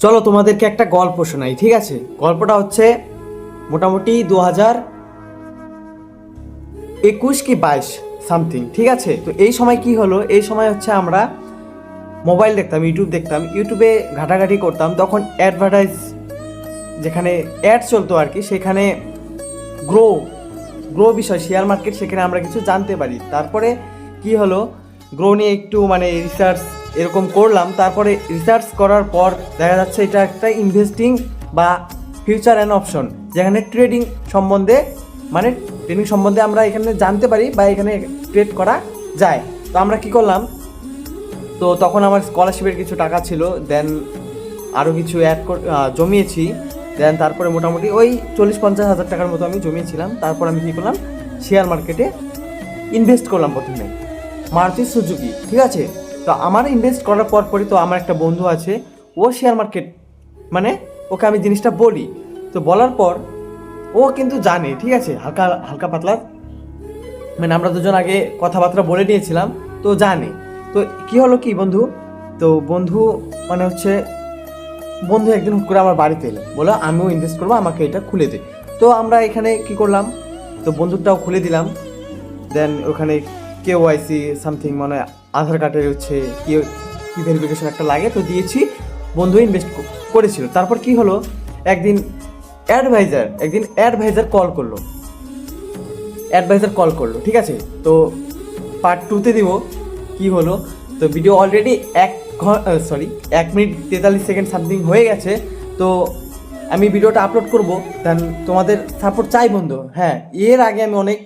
চলো তোমাদেরকে একটা গল্প শোনাই, ঠিক আছে? গল্পটা হচ্ছে মোটামুটি 2021 কি 22 সামথিং, ঠিক আছে? তো এই সময় কি হলো, এই সময় হচ্ছে আমরা মোবাইল দেখতাম, ইউটিউব দেখতাম, ইউটিউবে ঘাটাঘাটি করতাম, তখন অ্যাডভার্টাইজ যেখানে অ্যাড চলতো আর কি, সেখানে গ্রো গ্রো বিষয় শেয়ার মার্কেট, সেখানে আমরা কিছু জানতে পারি। তারপরে কি হলো, গ্রো নিয়ে একটু রিসার্চ এরকম করলাম। তারপরে রিসার্চ করার পর দেখা যাচ্ছে এটা একটা ইনভেস্টিং বা ফিউচার অ্যান্ড অপশন, যেখানে ট্রেডিং সম্বন্ধে ট্রেডিং সম্বন্ধে আমরা এখানে জানতে পারি বা এখানে ট্রেড করা যায়। তো আমরা কি করলাম, তো তখন আমার স্কলারশিপের কিছু টাকা ছিল, দেন আরও কিছু জমিয়েছি, দেন তারপরে মোটামুটি ওই 40-50 হাজার টাকার মতো আমি জমিয়েছিলাম। তারপর আমি কী করলাম, শেয়ার মার্কেটে ইনভেস্ট করলাম প্রথমে মারুতি সুজুকি, ঠিক আছে? তো আমার ইনভেস্ট করার পরই তো আমার একটা বন্ধু আছে, ও শেয়ার মার্কেট ওকে আমি জিনিসটা বলি, তো বলার পর ও কিন্তু জানে, ঠিক আছে, হালকা হালকা পাতলা, আমরা দুজন আগে কথাবার্তা বলে নিয়েছিলাম, তো জানে। তো কি হলো কি বন্ধু, তো বন্ধু হচ্ছে বন্ধু একদিন হুট করে আমার বাড়িতে এলো, বলো আমিও ইনভেস্ট করবো, আমাকে এটা খুলে দে। তো আমরা এখানে কি করলাম, তো বন্ধুটাও খুলে দিলাম। দেন ওখানে KYC সামথিং আধার কার্ডের হচ্ছে কি ভেরিফিকেশন একটা লাগে, তো দিয়েছি, বন্ধু ইনভেস্ট করেছিল। তারপর কি হলো, একদিন অ্যাডভাইজার কল করলো, ঠিক আছে? তো পার্ট 2-তে দিব কি হলো। তো video already 1 minute 43 second something হয়ে গেছে। তো আমি ভিডিওটা আপলোড করব, দেন তোমাদের সাপোর্ট চাই বন্ধু। হ্যাঁ, এর আগে আমি অনেক